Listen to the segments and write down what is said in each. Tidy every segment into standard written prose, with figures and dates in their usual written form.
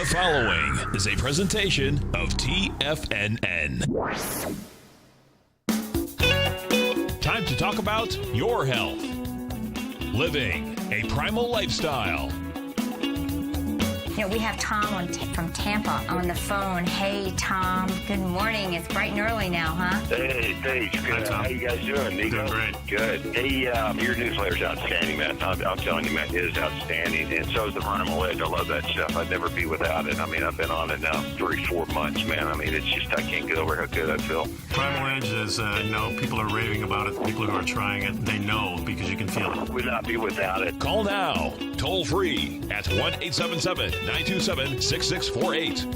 The following is a presentation of TFNN. Time to talk about your health. Living a primal lifestyle. You know, we have Tom from Tampa on the phone. Hey, Tom. Good morning. It's bright and early now, huh? Hey, Paige. Good. Hi, Tom. How you guys doing, Nico? Doing great. Good. Hey, your newsletter's outstanding, man. I'm telling you, man, it is outstanding. And so is the Primal Edge. I love that stuff. I'd never be without it. I mean, I've been on it now 3-4 months, man. I mean, it's just, I can't get over how good I feel. Primal Edge is, people are raving about it. People who are trying it, they know because you can feel it. Would not be without it. Call now, toll free at 1-877-927-6648.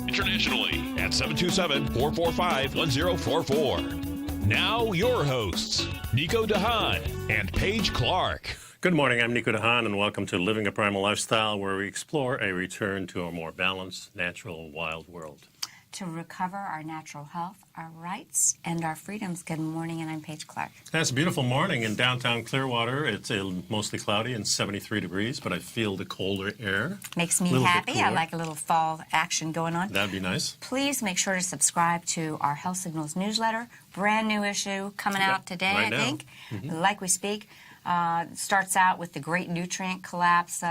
Internationally at 727-445-1044. Now your hosts, Nico and Haan and Paige Clarke. Good morning, I'm Nico and Haan, and welcome to Living a Primal Lifestyle, where we explore a return to a more balanced, natural, wild world. To recover our natural health, our rights, and our freedoms. Good morning, and I'm Paige Clarke. It's a beautiful morning in downtown Clearwater. It's mostly cloudy and 73 degrees, but I feel the colder air. Makes me happy. I like a little fall action going on. That'd be nice. Please make sure to subscribe to our Health Signals newsletter. Brand new issue coming out today, right I think. Like we speak. Starts out with the great nutrient collapse.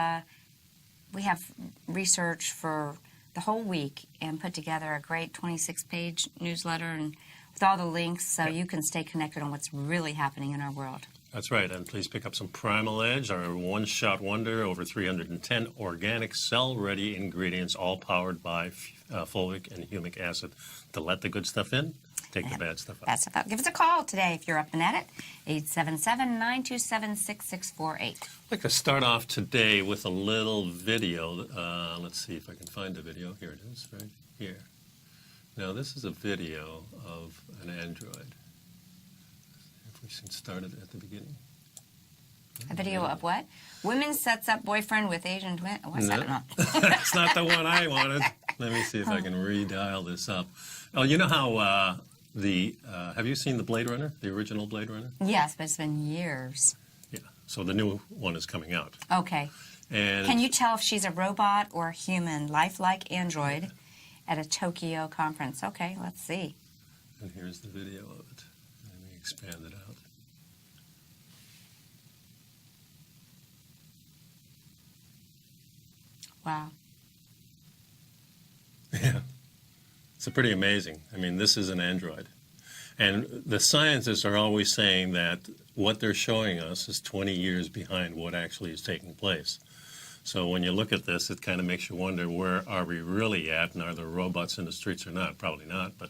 We have research for the whole week and put together a great 26-page newsletter and with all the links so you can stay connected on what's really happening in our world. That's right, and please pick up some Primal Edge, our one-shot wonder, over 310 organic cell-ready ingredients, all powered by fulvic and humic acid to let the good stuff in, take the bad stuff out. That's about. Give us a call today if you're up and at it, 877-927-6648. I'd like to start off today with a little video. Let's see if I can find the video. Here it is, right here. Now, this is a video of an android. If we can start it at the beginning. A video of what? Women sets up boyfriend with Asian twin. What's that? No. That's not the one I wanted. Let me see if I can redial this up. Oh, you know how have you seen the Blade Runner, the original Blade Runner? Yes, but it's been years. Yeah, so the new one is coming out. Okay. And can you tell if she's a robot or a human, lifelike android, at a Tokyo conference? Okay, let's see. And here's the video of it. Let me expand it out. Wow. Yeah. It's pretty amazing. I mean, this is an android. And the scientists are always saying that what they're showing us is 20 years behind what actually is taking place. So when you look at this, it kind of makes you wonder, where are we really at, and are there robots in the streets or not? Probably not, but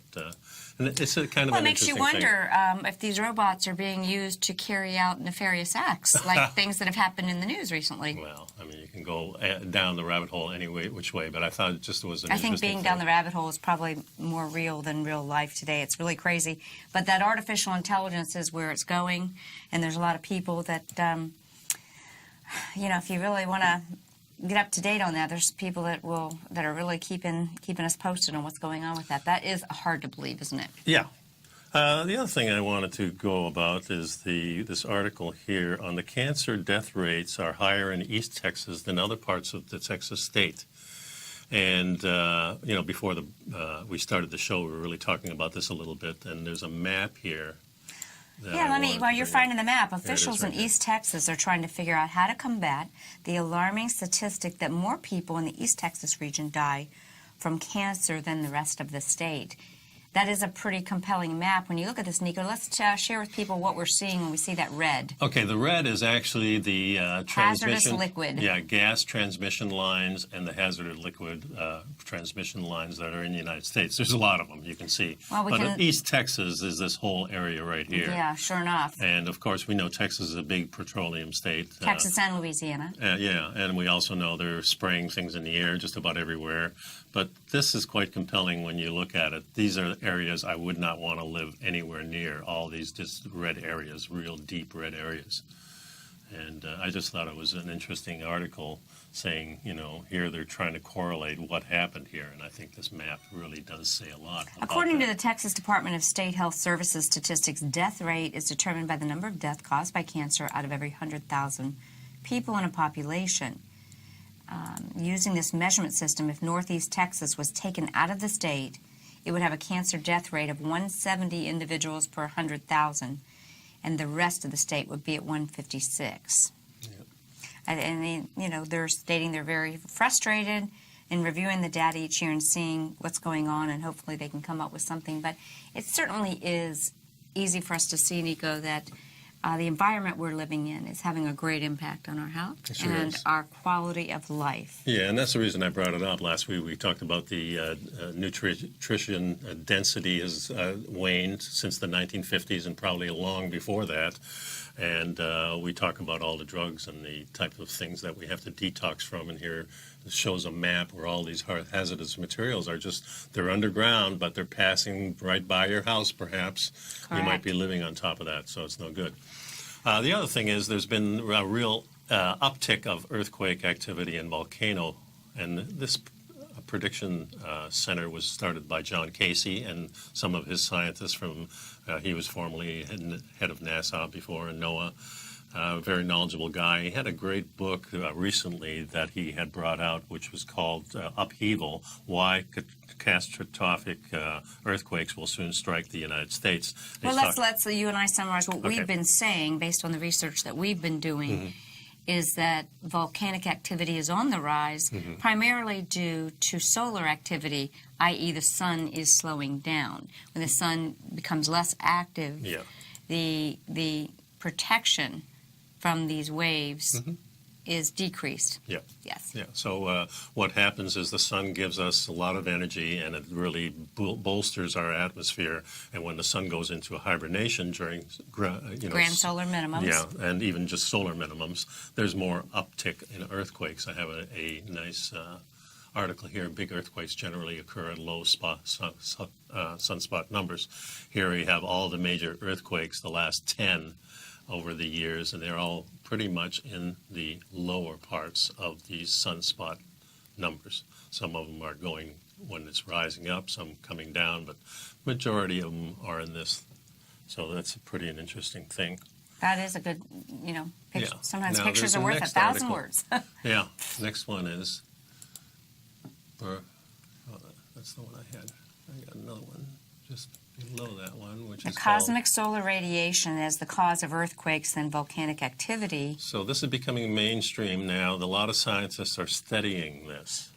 and it's a kind of an interesting thing. Well, it makes you wonder if these robots are being used to carry out nefarious acts, like things that have happened in the news recently. Well, I mean, you can go down the rabbit hole any way, which way, but I thought it just was an interesting I think being down the rabbit hole is probably more real than real life today. It's really crazy. But that artificial intelligence is where it's going, and there's a lot of people that, if you really want to get up to date on that, there's people that are really keeping us posted on what's going on with that. That is hard to believe, isn't it? Yeah. The other thing I wanted to go about is this article here on the cancer death rates are higher in East Texas than other parts of the Texas state. And before we started the show, we were really talking about this a little bit. And there's a map here. While you're finding the map, officials in East Texas are trying to figure out how to combat the alarming statistic that more people in the East Texas region die from cancer than the rest of the state. That is a pretty compelling map. When you look at this, Nico, let's share with people what we're seeing when we see that red. Okay, the red is actually the hazardous liquid. Yeah, gas transmission lines and the hazardous liquid transmission lines that are in the United States. There's a lot of them, you can see. But East Texas is this whole area right here. Yeah, sure enough. And, of course, we know Texas is a big petroleum state. Texas and Louisiana. Yeah, and we also know they're spraying things in the air just about everywhere. But this is quite compelling when you look at it. These are areas I would not want to live anywhere near, all these just red areas, real deep red areas. And I just thought it was an interesting article saying, here they're trying to correlate what happened here. And I think this map really does say a lot about According to the Texas Department of State Health Services statistics, death rate is determined by the number of deaths caused by cancer out of every 100,000 people in a population. using this measurement system, if Northeast Texas was taken out of the state, it would have a cancer death rate of 170 individuals per 100,000, and the rest of the state would be at 156. Yeah. And they're stating they're very frustrated in reviewing the data each year and seeing what's going on, and hopefully they can come up with something. But it certainly is easy for us to see, Nico, that the environment we're living in is having a great impact on our health and our quality of life. Yeah, and that's the reason I brought it up. Last week we talked about the nutrition density has waned since the 1950s and probably long before that. And we talk about all the drugs and the type of things that we have to detox from. And here it shows a map where all these hazardous materials are they're underground, but they're passing right by your house, perhaps. Correct. You might be living on top of that, so it's no good. The other thing is there's been a real uptick of earthquake activity and volcano. And this prediction center was started by John Casey and some of his scientists from, he was formerly head of NASA before, and NOAA. Very knowledgeable guy. He had a great book recently that he had brought out, which was called Upheaval, Why Catastrophic Earthquakes Will Soon Strike the United States. Well, let's you and I summarize what we've been saying based on the research that we've been doing, is that volcanic activity is on the rise, primarily due to solar activity, i.e. the sun is slowing down. When the sun becomes less active, the protection from these waves is decreased. Yeah. Yes. Yeah. So what happens is the sun gives us a lot of energy, and it really bolsters our atmosphere. And when the sun goes into hibernation during, grand solar minimums. Yeah, and even just solar minimums, there's more uptick in earthquakes. I have a nice article here. Big earthquakes generally occur at low sunspot numbers. Here we have all the major earthquakes, the last 10 over the years, and they're all pretty much in the lower parts of these sunspot numbers. Some of them are going when it's rising up, some coming down, but majority of them are in this. So that's pretty an interesting thing. That is a good, picture. Yeah. Sometimes Now, pictures are worth 1,000 words. Yeah. Next one is, that's the one I had. I got another one just below that one, which is cosmic solar radiation as the cause of earthquakes and volcanic activity. So this is becoming mainstream now. A lot of scientists are studying this.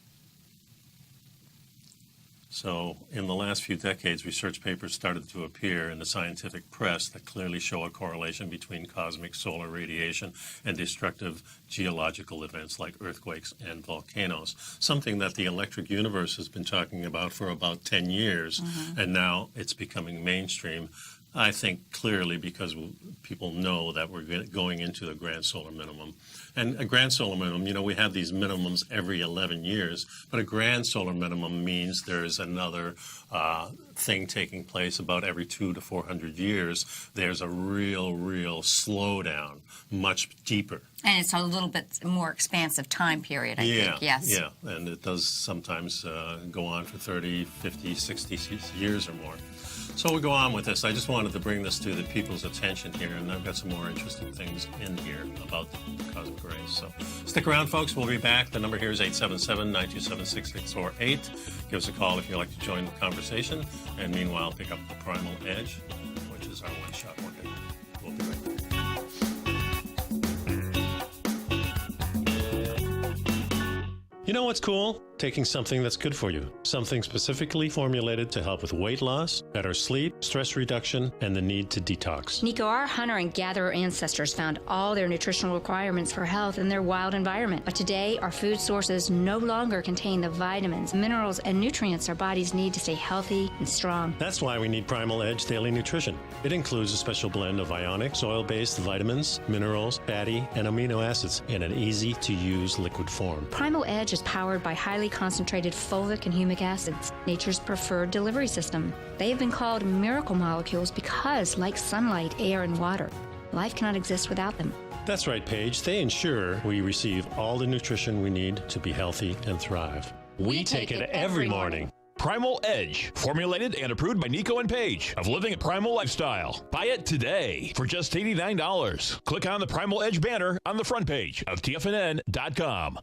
So in the last few decades, research papers started to appear in the scientific press that clearly show a correlation between cosmic solar radiation and destructive geological events like earthquakes and volcanoes, something that the electric universe has been talking about for about 10 years, and now it's becoming mainstream. I think clearly because people know that we're going into a grand solar minimum. And a grand solar minimum, we have these minimums every 11 years, but a grand solar minimum means there's another thing taking place about every 200 to 400 years. There's a real slowdown, much deeper. And it's a little bit more expansive time period, I think, yes. Yeah, and it does sometimes go on for 30, 50, 60 years or more. So we'll go on with this. I just wanted to bring this to the people's attention here, and I've got some more interesting things in here about the cosmic rays. So stick around, folks. We'll be back. The number here is 877-927-6648. Give us a call if you'd like to join the conversation. And meanwhile, pick up the Primal Edge, which is our one-shot workout. We'll be right back. You know what's cool? Taking something that's good for you. Something specifically formulated to help with weight loss, better sleep, stress reduction, and the need to detox. Nico, our hunter and gatherer ancestors found all their nutritional requirements for health in their wild environment. But today, our food sources no longer contain the vitamins, minerals, and nutrients our bodies need to stay healthy and strong. That's why we need Primal Edge Daily Nutrition. It includes a special blend of ionic, soil-based vitamins, minerals, fatty, and amino acids in an easy-to-use liquid form. Primal Edge is powered by highly concentrated fulvic and humic acids, nature's preferred delivery system. They have been called miracle molecules because, like sunlight, air, and water, life cannot exist without them. That's right, Paige. They ensure we receive all the nutrition we need to be healthy and thrive. We take it every morning. Primal Edge, formulated and approved by Nico and Paige of Living a Primal Lifestyle. Buy it today for just $89. Click on the Primal Edge banner on the front page of TFNN.com.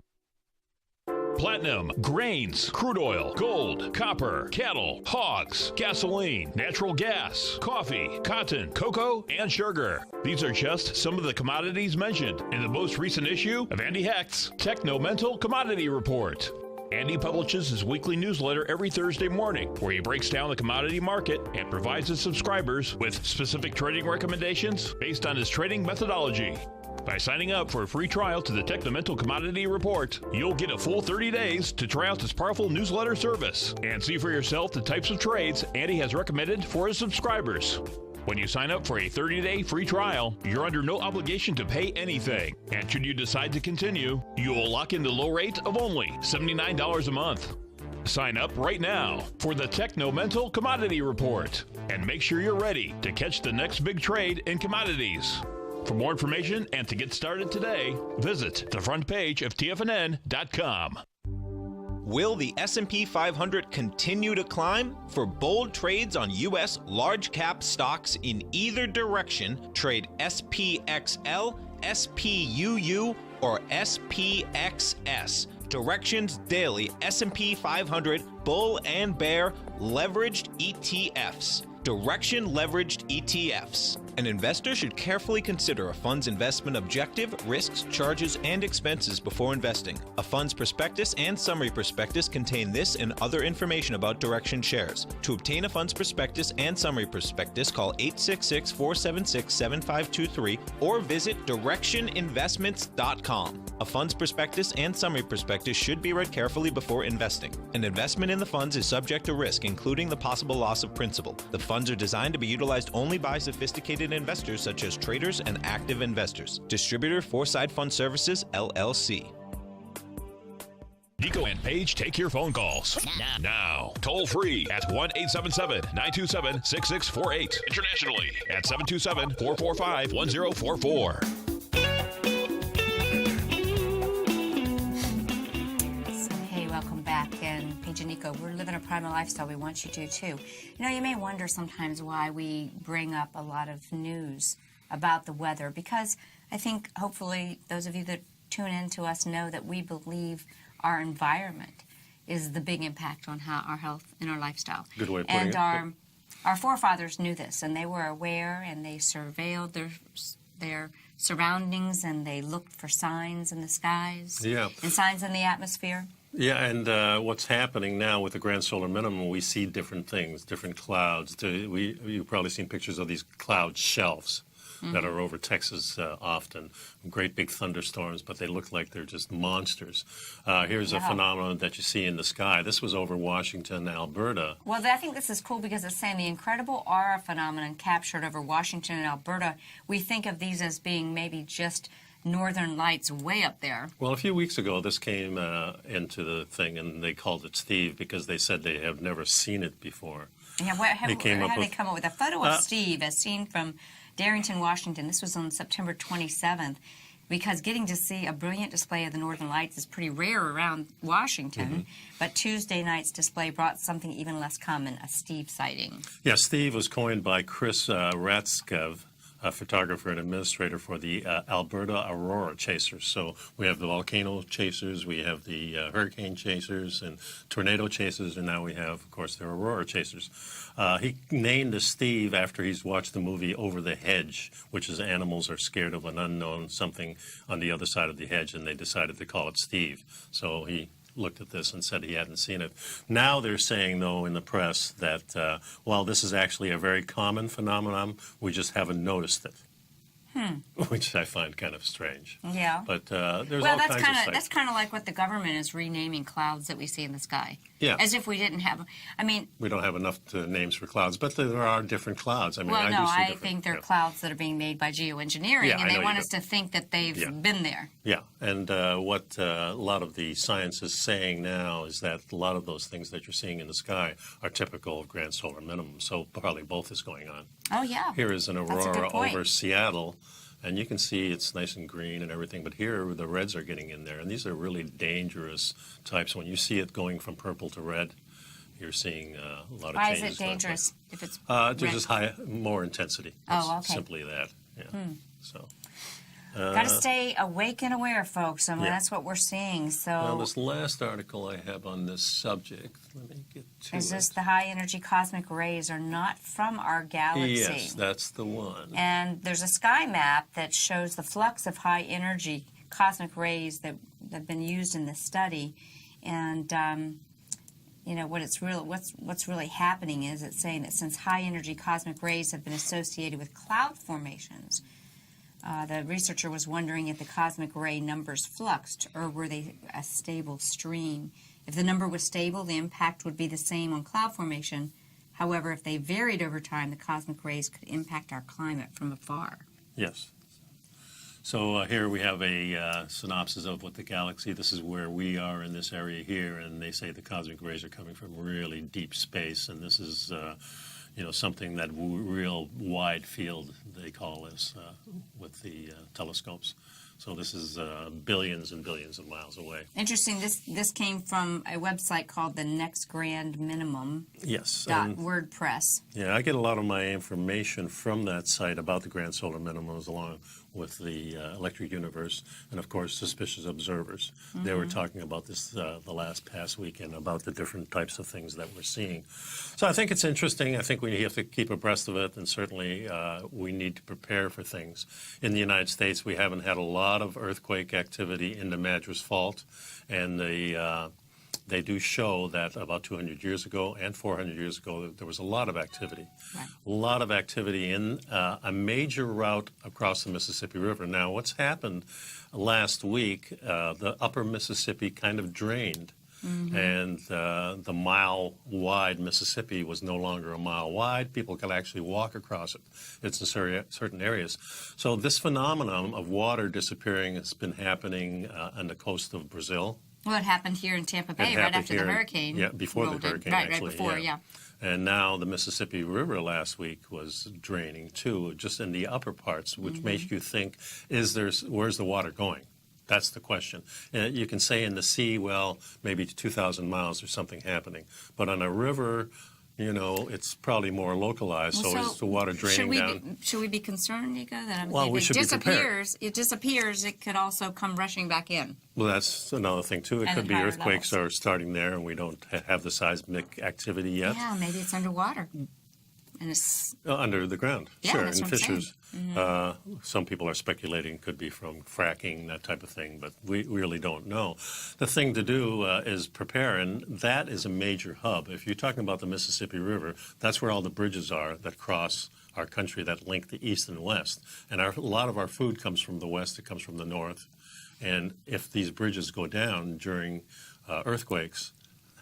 platinum, grains, crude oil, gold, copper, cattle, hogs, gasoline, natural gas, coffee, cotton, cocoa, and sugar. These are just some of the commodities mentioned in the most recent issue of Andy Hecht's Techno-Mental Commodity Report. Andy publishes his weekly newsletter every Thursday morning, where he breaks down the commodity market and provides his subscribers with specific trading recommendations based on his trading methodology. By signing up for a free trial to the Techno-Mental Commodity Report, you'll get a full 30 days to try out this powerful newsletter service and see for yourself the types of trades Andy has recommended for his subscribers. When you sign up for a 30-day free trial, you're under no obligation to pay anything. And should you decide to continue, you will lock in the low rate of only $79 a month. Sign up right now for the Techno-Mental Commodity Report and make sure you're ready to catch the next big trade in commodities. For more information and to get started today, visit the front page of TFNN.com. Will the S&P 500 continue to climb? For bold trades on U.S. large-cap stocks in either direction, trade SPXL, SPUU, or SPXS. Directions Daily S&P 500 Bull and Bear Leveraged ETFs. Direction Leveraged ETFs. An investor should carefully consider a fund's investment objective, risks, charges, and expenses before investing. A fund's prospectus and summary prospectus contain this and other information about Direction shares. To obtain a fund's prospectus and summary prospectus, call 866-476-7523 or visit directioninvestments.com. A fund's prospectus and summary prospectus should be read carefully before investing. An investment in the funds is subject to risk, including the possible loss of principal. The funds are designed to be utilized only by sophisticated investors such as traders and active investors. Distributor Foreside Fund Services, LLC. Nico and Paige take your phone calls now. Toll free at 1-877-927-6648. Internationally at 727-445-1044. Welcome back. And Paige and Nico, we're living a primal lifestyle. We want you to too. You know, you may wonder sometimes why we bring up a lot of news about the weather, because I think hopefully those of you that tune in to us know that we believe our environment is the big impact on how our health and our lifestyle. Good way of putting it. And our forefathers knew this, and they were aware, and they surveilled their surroundings, and they looked for signs in the skies and signs in the atmosphere. Yeah, and what's happening now with the grand solar minimum, we see different things, different clouds. You've probably seen pictures of these cloud shelves that are over Texas often. Great big thunderstorms, but they look like they're just monsters. Here's a phenomenon that you see in the sky. This was over Washington, Alberta. Well, I think this is cool because it's saying the incredible aura phenomenon captured over Washington and Alberta. We think of these as being maybe just northern lights way up there. Well, a few weeks ago, this came into the thing, and they called it Steve because they said they have never seen it before. Yeah, how they come up with a photo of Steve as seen from Darrington, Washington. This was on September 27th, because getting to see a brilliant display of the northern lights is pretty rare around Washington. But Tuesday night's display brought something even less common, a Steve sighting. Yeah, Steve was coined by Chris Ratskev, a photographer and administrator for the Alberta Aurora Chasers. So we have the volcano chasers, we have the hurricane chasers and tornado chasers, and now we have, of course, the Aurora Chasers. He named the Steve after he's watched the movie Over the Hedge, which is animals are scared of an unknown something on the other side of the hedge, and they decided to call it Steve. So he looked at this and said he hadn't seen it. Now they're saying, though, in the press that, well, this is actually a very common phenomenon. We just haven't noticed it. Which I find kind of strange. Yeah. But there's all kinds of sites. That's kind of like what the government is renaming clouds that we see in the sky. Yeah. As if we didn't have. I mean. We don't have enough names for clouds, but there are different clouds. I mean, I think they're clouds that are being made by geoengineering, and they want us to think that they've been there. Yeah, and what a lot of the science is saying now is that a lot of those things that you're seeing in the sky are typical of grand solar minimum. So probably both is going on. Oh yeah. Here is an aurora over Seattle. And you can see it's nice and green and everything, but here the reds are getting in there. And these are really dangerous types. When you see it going from purple to red, you're seeing a lot of changes. Why is it dangerous if it's there's just more intensity. Oh, okay. Simply that. Yeah. So Got to stay awake and aware, folks. I mean, Yeah. that's what we're seeing. So, Now, this last article I have on this subject, let me get to is this it. the high-energy cosmic rays are not from our galaxy? Yes, that's the one. And there's a sky map that shows the flux of high-energy cosmic rays that have been used in this study. And what's really happening is it's saying that since high-energy cosmic rays have been associated with cloud formations, the researcher was wondering if the cosmic ray numbers fluxed or were they a stable stream. If the number was stable, the impact would be the same on cloud formation. However, if they varied over time, the cosmic rays could impact our climate from afar. Yes. So here we have a synopsis of what the galaxy, this is where we are in this area here, and they say the cosmic rays are coming from really deep space, and this is something that real wide field, they call this, with the telescopes. So this is billions and billions of miles away. Interesting. This came from a website called the Next Grand Minimum. Yes. .wordpress. Yeah, I get a lot of my information from that site about the grand solar minimums, along with the electric universe, and of course suspicious observers. They were talking about this the past weekend, about the different types of things that we're seeing. So I think it's interesting. I think we have to keep abreast of it, and certainly we need to prepare for things. In the United States, we haven't had a lot of earthquake activity in the Madras Fault, and they do show that about 200 years ago and 400 years ago, there was a lot of activity. Right. A lot of activity in a major route across the Mississippi River. Now, what's happened last week, the upper Mississippi kind of drained, and the mile-wide Mississippi was no longer a mile wide. People could actually walk across it. It's in certain areas. So this phenomenon of water disappearing has been happening on the coast of Brazil. Well, it happened here in Tampa Bay right after the hurricane. Yeah, before the rolled in. hurricane, Right actually. before, yeah. And now the Mississippi River last week was draining too, just in the upper parts, which makes you think, where's the water going? That's the question. You can say in the sea, well, maybe 2,000 miles or something happening. But on a river, it's probably more localized, so is the water draining down? Should we be concerned, Nico, that We if should it be prepared. disappears, it could also come rushing back in? Well, that's another thing, too. It And could at be higher earthquakes levels. are starting there, and we don't have the seismic activity yet. Yeah, maybe it's underwater. And it's Under the ground, Yeah, sure, that's in what I'm saying. fissures. Some people are speculating could be from fracking, that type of thing, but we really don't know. The thing to do is prepare, and that is a major hub. If you're talking about the Mississippi River, that's where all the bridges are that cross our country, that link the east and west. And a lot of our food comes from the west, it comes from the north. And if these bridges go down during earthquakes,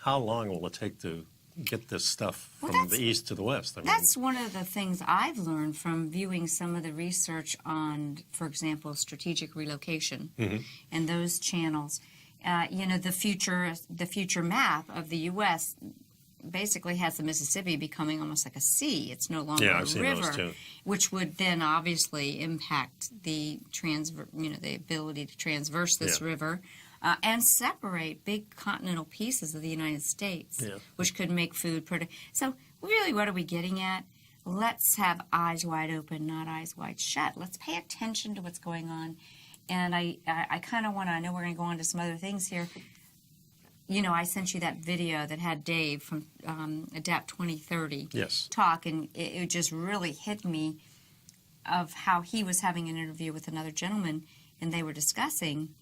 how long will it take to get this stuff from the east to the west? That's one of the things I've learned from viewing some of the research on, for example, strategic relocation and those channels. The future map of the U.S. basically has the Mississippi becoming almost like a sea. It's no longer a seen river, those too. which would then obviously impact the the ability to transverse this river. And separate big continental pieces of the United States, which could make food product. So really, what are we getting at? Let's have eyes wide open, not eyes wide shut. Let's pay attention to what's going on. And I kind of want to, I know we're going to go on to some other things here. I sent you that video that had Dave from Adapt 2030 talk, and it just really hit me of how he was having an interview with another gentleman, and they were discussing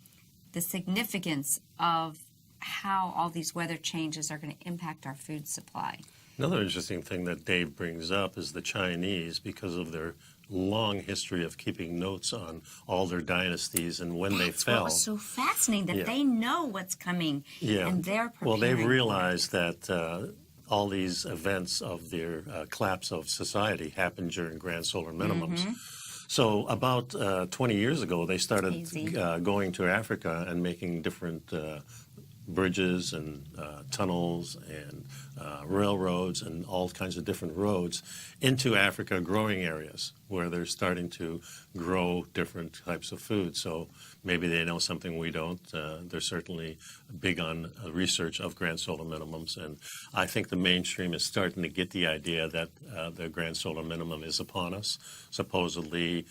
the significance of how all these weather changes are going to impact our food supply. Another interesting thing that Dave brings up is the Chinese, because of their long history of keeping notes on all their dynasties and when they fell. That's what was so fascinating, that they know what's coming and they're preparing. Well, they've realized that all these events of their collapse of society happened during grand solar minimums. So about 20 years ago, they started going to Africa and making different bridges and tunnels and railroads and all kinds of different roads into Africa, growing areas where they're starting to grow different types of food. So maybe they know something we don't. They're certainly big on research of grand solar minimums. And I think the mainstream is starting to get the idea that the grand solar minimum is upon us. Supposedly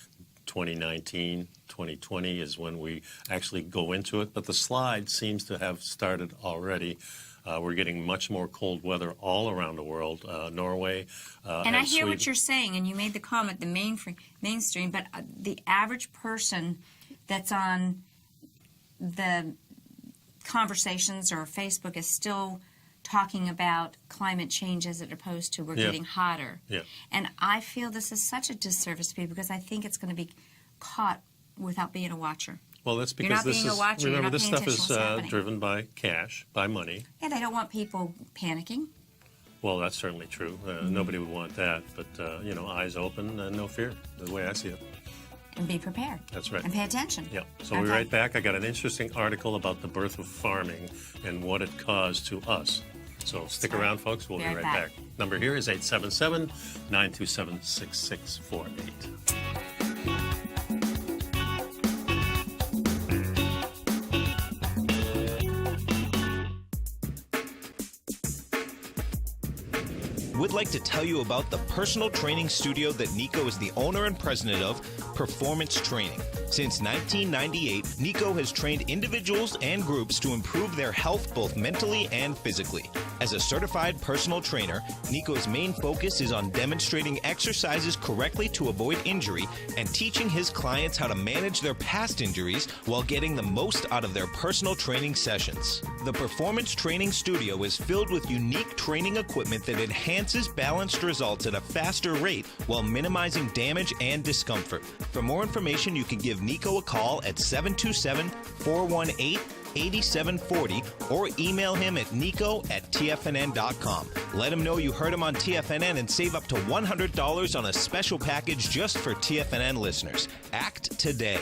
2019, 2020 is when we actually go into it. But the slide seems to have started already. We're getting much more cold weather all around the world. Norway and I hear Sweden. what you're saying, and you made the comment, the mainstream, but the average person that's on the conversations or Facebook is still talking about climate change as opposed to we're getting hotter. Yeah. And I feel this is such a disservice to people because I think it's going to be caught without being a watcher. Well, that's You're because not being a watcher, you're remember, not this paying stuff is attention to what's happening. driven by cash, by money. Yeah, they don't want people panicking. Well, that's certainly true. Nobody would want that. But, eyes open and no fear, the way I see it. And be prepared. That's right. And pay attention. Yeah. So we'll be right back. I got an interesting article about the birth of farming and what it caused to us. So stick around, folks. We'll be right back. Number here is 877-927-6648. Would like to tell you about the personal training studio that Nico is the owner and president of, Performance Training. Since 1998, Nico has trained individuals and groups to improve their health both mentally and physically. As a certified personal trainer, Nico's main focus is on demonstrating exercises correctly to avoid injury and teaching his clients how to manage their past injuries while getting the most out of their personal training sessions. The Performance Training Studio is filled with unique training equipment that enhances balanced results at a faster rate while minimizing damage and discomfort. For more information, you can give Nico a call at 727-418-8740 or email him at nico@tfnn.com. Let him know you heard him on TFNN and save up to $100 on a special package just for TFNN listeners. Act today.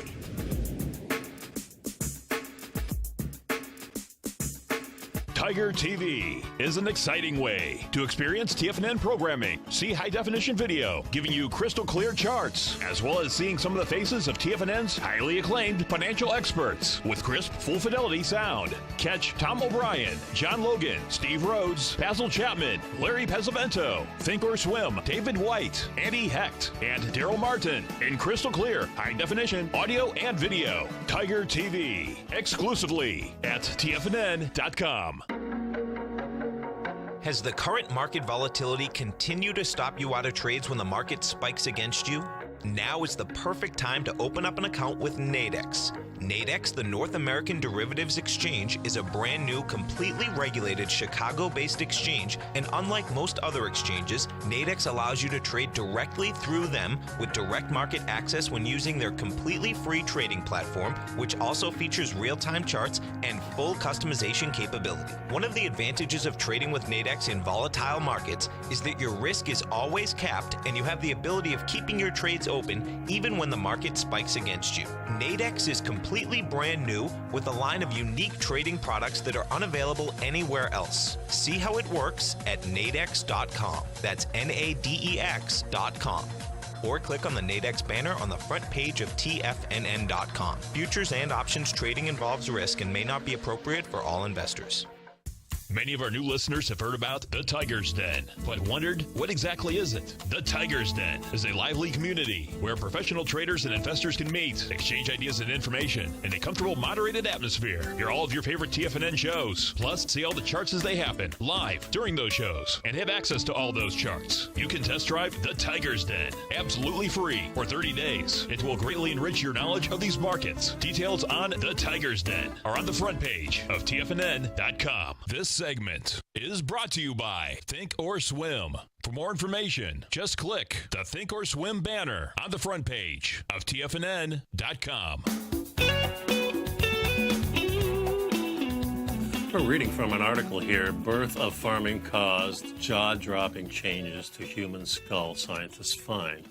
Tiger TV is an exciting way to experience TFNN programming. See high-definition video giving you crystal clear charts, as well as seeing some of the faces of TFNN's highly acclaimed financial experts with crisp, full-fidelity sound. Catch Tom O'Brien, John Logan, Steve Rhodes, Basil Chapman, Larry Pesavento, Think or Swim, David White, Andy Hecht, and Daryl Martin in crystal clear, high-definition audio and video. Tiger TV, exclusively at TFNN.com. Has the current market volatility continued to stop you out of trades when the market spikes against you? Now is the perfect time to open up an account with Nadex. Nadex, the North American Derivatives Exchange, is a brand new, completely regulated Chicago-based exchange, and unlike most other exchanges, Nadex allows you to trade directly through them with direct market access when using their completely free trading platform, which also features real-time charts and full customization capability. One of the advantages of trading with Nadex in volatile markets is that your risk is always capped and you have the ability of keeping your trades open even when the market spikes against you. Nadex is completely brand new with a line of unique trading products that are unavailable anywhere else. See how it works at nadex.com. That's NADEX.com. Or click on the Nadex banner on the front page of TFNN.com. Futures and options trading involves risk and may not be appropriate for all investors. Many of our new listeners have heard about the Tiger's Den, but wondered, what exactly is it? The Tiger's Den is a lively community where professional traders and investors can meet, exchange ideas and information in a comfortable, moderated atmosphere. Hear all of your favorite TFNN shows, plus see all the charts as they happen, live during those shows, and have access to all those charts. You can test drive the Tiger's Den, absolutely free for 30 days. It will greatly enrich your knowledge of these markets. Details on the Tiger's Den are on the front page of TFNN.com. This segment is brought to you by Think or Swim. For more information, just click the Think or Swim banner on the front page of TFNN.com. We're reading from an article here, Birth of Farming Caused Jaw-Dropping Changes to Human Skull, Scientists Find.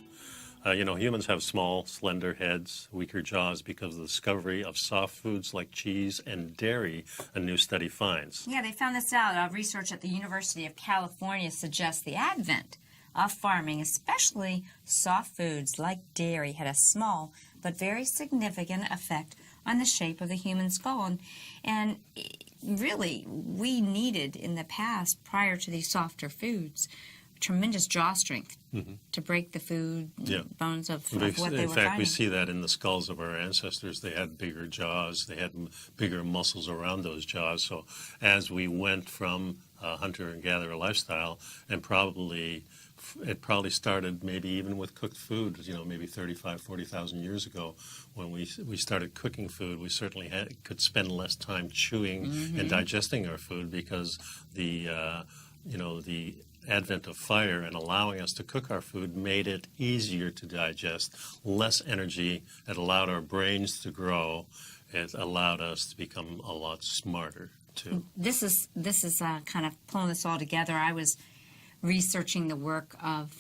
Humans have small, slender heads, weaker jaws because of the discovery of soft foods like cheese and dairy, a new study finds. Yeah, they found this out. Research at the University of California suggests the advent of farming, especially soft foods like dairy, had a small but very significant effect on the shape of the human skull. And really, we needed in the past, prior to these softer foods, tremendous jaw strength to break the food bones of what they were In fact, finding. we see that in the skulls of our ancestors. They had bigger jaws. They had bigger muscles around those jaws. So as we went from hunter and gatherer lifestyle, and it probably started maybe even with cooked food, maybe 35, 40,000 years ago, when we started cooking food, we certainly could spend less time chewing and digesting our food, because the advent of fire and allowing us to cook our food made it easier to digest, less energy. It allowed our brains to grow. It allowed us to become a lot smarter too. This is kind of pulling this all together. I was researching the work of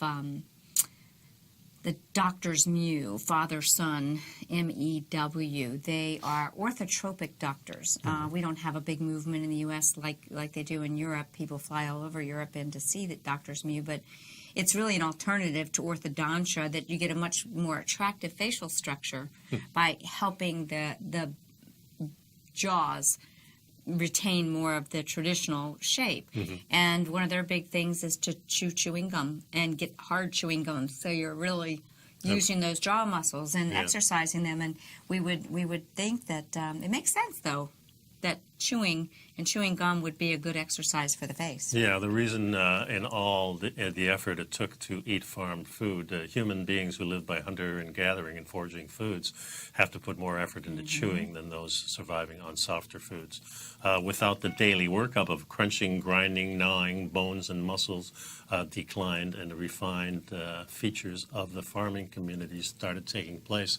the doctors Mew, father-son, MEW. They are orthotropic doctors. We don't have a big movement in the U.S. like they do in Europe. People fly all over Europe in to see the doctors Mew, but it's really an alternative to orthodontia, that you get a much more attractive facial structure by helping the jaws retain more of the traditional shape. And one of their big things is to chew chewing gum and get hard chewing gum. So you're really using those jaw muscles and exercising them. And we would think that it makes sense, though, that chewing gum would be a good exercise for the face. Yeah, the reason in all the effort it took to eat farmed food, human beings who live by hunter and gathering and foraging foods have to put more effort into chewing than those surviving on softer foods. Without the daily workup of crunching, grinding, gnawing, bones and muscles declined, and the refined features of the farming communities started taking place.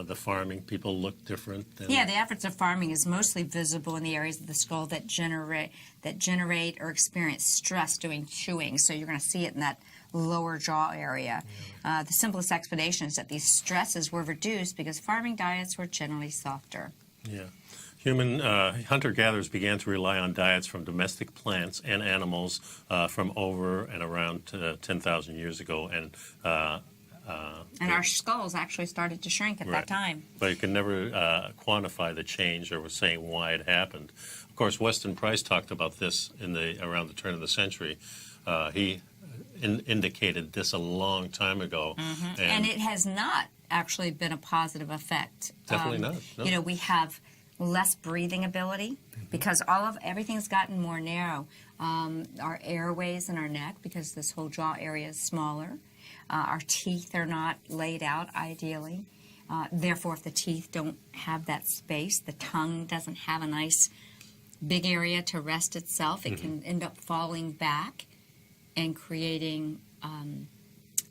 The farming people looked different. The efforts of farming is mostly visible in the areas of the skull that generate or experience stress doing chewing. So you're going to see it in that lower jaw area. The simplest explanation is that these stresses were reduced because farming diets were generally softer. Yeah. Human hunter-gatherers began to rely on diets from domestic plants and animals from over and around 10,000 years ago, and our skulls actually started to shrink at that time. But you can never quantify the change or saying why it happened. Of course, Weston Price talked about this around the turn of the century. He indicated this a long time ago. And it has not actually been a positive effect. Definitely not. No. We have less breathing ability because everything's gotten more narrow. Our airways in our neck, because this whole jaw area is smaller. Our teeth are not laid out ideally. Therefore, if the teeth don't have that space, the tongue doesn't have a nice big area to rest itself. It can end up falling back and creating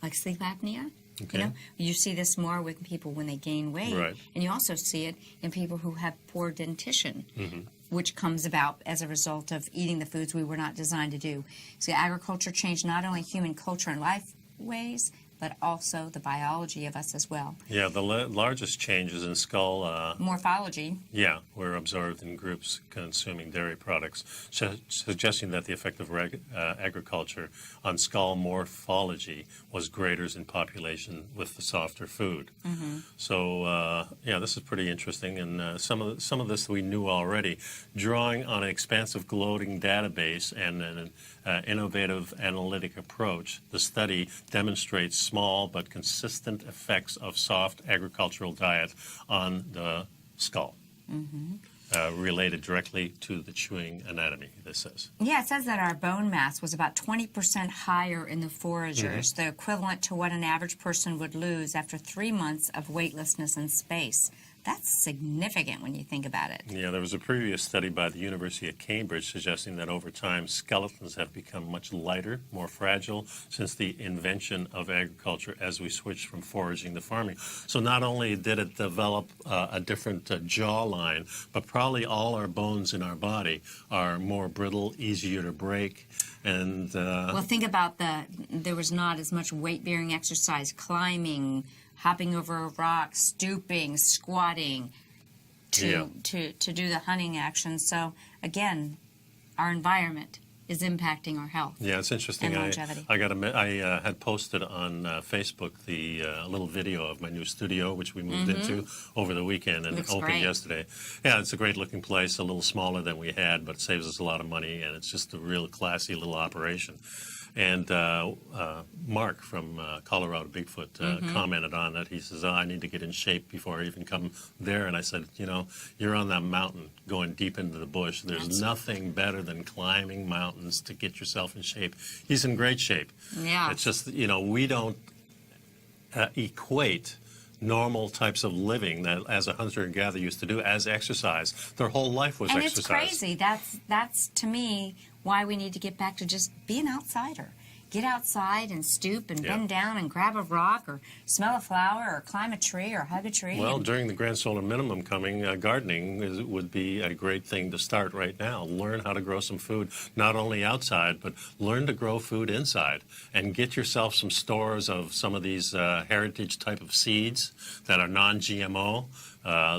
like sleep apnea. Okay. You see this more with people when they gain weight. Right. And you also see it in people who have poor dentition, which comes about as a result of eating the foods we were not designed to do. So agriculture changed not only human culture and life ways, but also the biology of us as well. Yeah, the largest changes in skull morphology. Yeah, were observed in groups consuming dairy products, suggesting that the effect of agriculture on skull morphology was greater in population with the softer food. So, this is pretty interesting, and some of this we knew already. Drawing on an expansive gloating database and an innovative analytic approach, the study demonstrates small but consistent effects of soft agricultural diet on the skull, related directly to the chewing anatomy, this says. Yeah, it says that our bone mass was about 20% higher in the foragers, the equivalent to what an average person would lose after 3 months of weightlessness in space. That's significant when you think about it. Yeah, there was a previous study by the University of Cambridge suggesting that over time skeletons have become much lighter, more fragile since the invention of agriculture as we switched from foraging to farming. So not only did it develop a different jawline, but probably all our bones in our body are more brittle, easier to break. And well, think about there was not as much weight-bearing exercise, climbing, hopping over a rock, stooping, squatting to do the hunting action. So, again, our environment is impacting our health. Yeah, it's interesting. And longevity. I had posted on Facebook the little video of my new studio, which we moved into over the weekend and Looks opened great. yesterday. Yeah, it's a great looking place, a little smaller than we had, but it saves us a lot of money, and it's just a real classy little operation. And Mark from Colorado Bigfoot commented on that. He says, I need to get in shape before I even come there. And I said, you're on that mountain going deep into the bush. There's nothing better than climbing mountains to get yourself in shape. He's in great shape. Yeah. It's just, we don't equate normal types of living that as a hunter and gatherer used to do as exercise. Their whole life was exercise. And it's crazy. That's to me why we need to get back to just be an outsider. Get outside and stoop and bend down and grab a rock or smell a flower or climb a tree or hug a tree. Well, during the Grand Solar Minimum coming, gardening would be a great thing to start right now. Learn how to grow some food, not only outside, but learn to grow food inside and get yourself some stores of some of these heritage type of seeds that are non-GMO.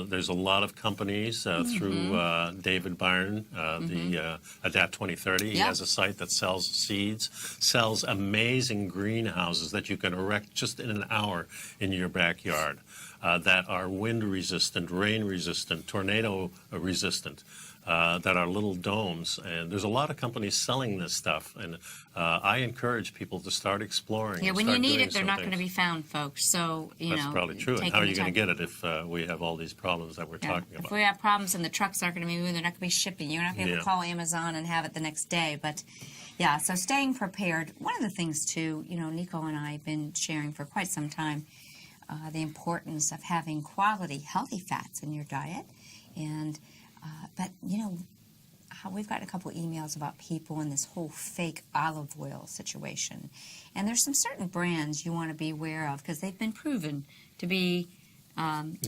There's a lot of companies through David Byrne, the Adapt 2030. He has a site that sells seeds, sells amazing greenhouses that you can erect just in an hour in your backyard that are wind resistant, rain resistant, tornado resistant. That are little domes, and there's a lot of companies selling this stuff, and I encourage people to start exploring. Yeah, when you need it, they're not going to be found, folks. So, that's probably true. And how are you going to get it if we have all these problems that we're talking about? If we have problems and the trucks aren't going to be moving, they're not going to be shipping. You're not going to be able to call Amazon and have it the next day. But, yeah, so staying prepared. One of the things, too, Nico and I have been sharing for quite some time, the importance of having quality, healthy fats in your diet. And but, we've gotten a couple emails about people in this whole fake olive oil situation. And there's some certain brands you want to be aware of because they've been proven to be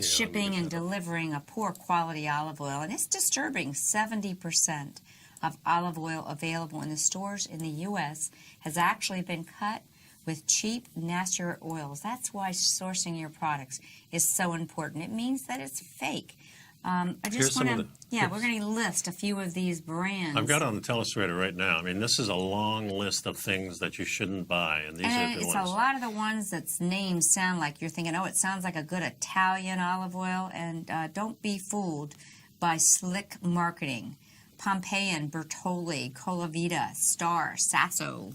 shipping and delivering a poor quality olive oil. And it's disturbing. 70% of olive oil available in the stores in the U.S. has actually been cut with cheap, nastier oils. That's why sourcing your products is so important. It means that it's fake. I just want to, we're going to list a few of these brands. I've got it on the telestrator right now. I mean, this is a long list of things that you shouldn't buy, and these are the ones. It's a lot of the ones that's names sound like you're thinking, it sounds like a good Italian olive oil, and don't be fooled by slick marketing. Pompeian, Bertolli, Colavita, Star, Sasso.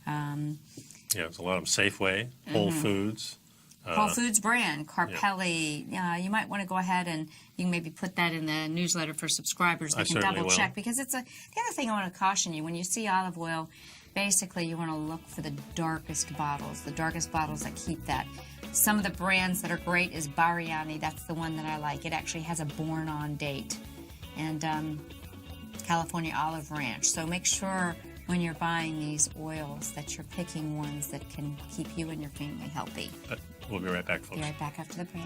There's a lot of Safeway, Whole Foods. Whole Foods brand, Carpelli. You might want to go ahead and you can maybe put that in the newsletter for subscribers. They can double check because it's the other thing I want to caution you when you see olive oil. Basically, you want to look for the darkest bottles that keep that. Some of the brands that are great is Bariani. That's the one that I like. It actually has a born-on date, and California Olive Ranch. So make sure when you're buying these oils that you're picking ones that can keep you and your family healthy. We'll be right back, folks. Be right back after the break.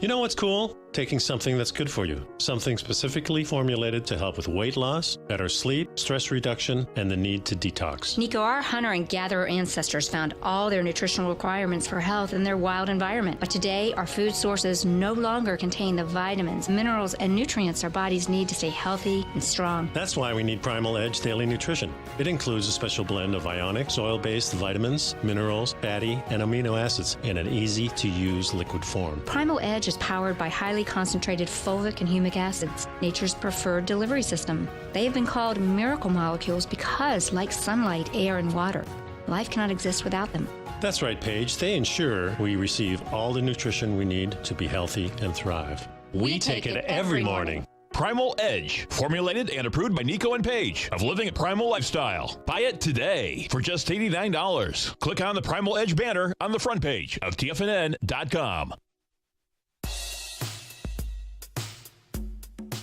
You know what's cool? Taking something that's good for you. Something specifically formulated to help with weight loss, better sleep, stress reduction, and the need to detox. Nico, our hunter and gatherer ancestors found all their nutritional requirements for health in their wild environment. But today, our food sources no longer contain the vitamins, minerals, and nutrients our bodies need to stay healthy and strong. That's why we need Primal Edge Daily Nutrition. It includes a special blend of ionic, soil-based vitamins, minerals, fatty, and amino acids in an easy-to-use liquid form. Primal Edge is powered by highly concentrated fulvic and humic acids, nature's preferred delivery system. They have been called miracle molecules because, like sunlight, air, and water, life cannot exist without them. That's right, Paige. They ensure we receive all the nutrition we need to be healthy and thrive. We take it every morning. Primal Edge, formulated and approved by Nico and Paige of Living a Primal Lifestyle. Buy it today for just $89. Click on the Primal Edge banner on the front page of TFNN.com.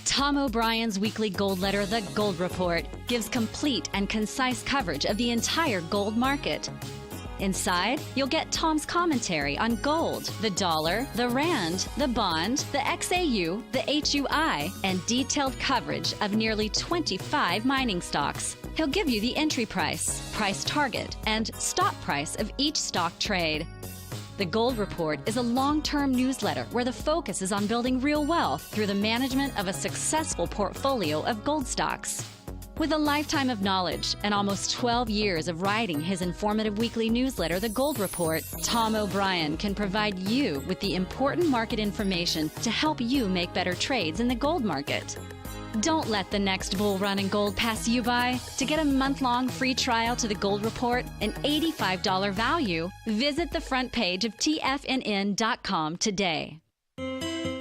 Tom O'Brien's weekly gold letter, The Gold Report, gives complete and concise coverage of the entire gold market. Inside, you'll get Tom's commentary on gold, the dollar, the rand, the bond, the XAU, the HUI, and detailed coverage of nearly 25 mining stocks. He'll give you the entry price, price target, and stop price of each stock trade. The Gold Report is a long-term newsletter where the focus is on building real wealth through the management of a successful portfolio of gold stocks. With a lifetime of knowledge and almost 12 years of writing his informative weekly newsletter, The Gold Report, Tom O'Brien can provide you with the important market information to help you make better trades in the gold market. Don't let the next bull run in gold pass you by. To get a month-long free trial to The Gold Report, an $85 value, visit the front page of TFNN.com today.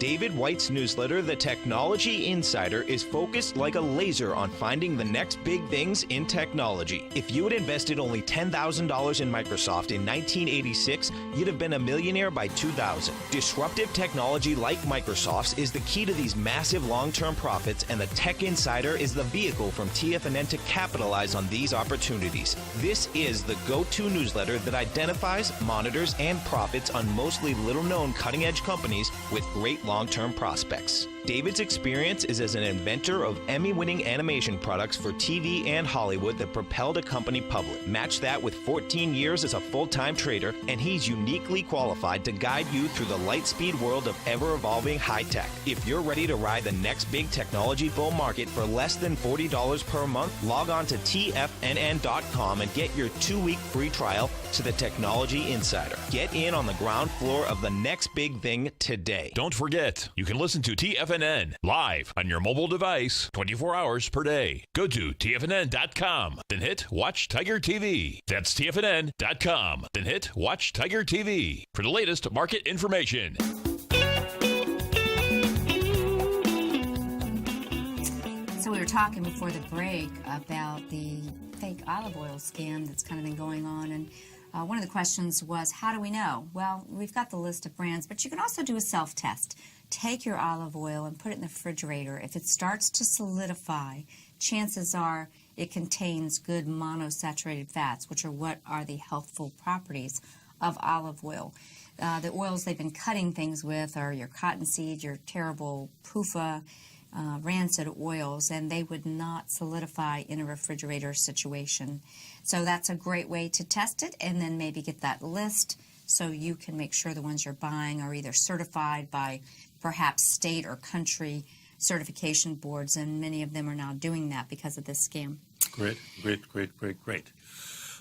David White's newsletter, The Technology Insider, is focused like a laser on finding the next big things in technology. If you had invested only $10,000 in Microsoft in 1986, you'd have been a millionaire by 2000. Disruptive technology like Microsoft's is the key to these massive long-term profits, and the Tech Insider is the vehicle from TFNN to capitalize on these opportunities. This is the go-to newsletter that identifies, monitors, and profits on mostly little-known cutting-edge companies with great long-term prospects. David's experience is as an inventor of Emmy-winning animation products for TV and Hollywood that propelled a company public. Match that with 14 years as a full-time trader, and he's uniquely qualified to guide you through the light-speed world of ever-evolving high-tech. If you're ready to ride the next big technology bull market for less than $40 per month, log on to TFNN.com and get your 2-week free trial to the Technology Insider. Get in on the ground floor of the next big thing today. Don't forget, you can listen to TFNN live on your mobile device 24 hours per day. Go to TFNN.com, then hit Watch Tiger TV. That's TFNN.com, then hit Watch Tiger TV for the latest market information. So we were talking before the break about the fake olive oil scam that's kind of been going on, and one of the questions was, how do we know? Well, we've got the list of brands, but you can also do a self-test. Take your olive oil and put it in the refrigerator. If it starts to solidify, chances are it contains good monosaturated fats, which are what are the healthful properties of olive oil. The oils they've been cutting things with are your cottonseed, your terrible PUFA, rancid oils, and they would not solidify in a refrigerator situation. So that's a great way to test it, and then maybe get that list so you can make sure the ones you're buying are either certified by perhaps state or country certification boards, and many of them are now doing that because of this scam. Great.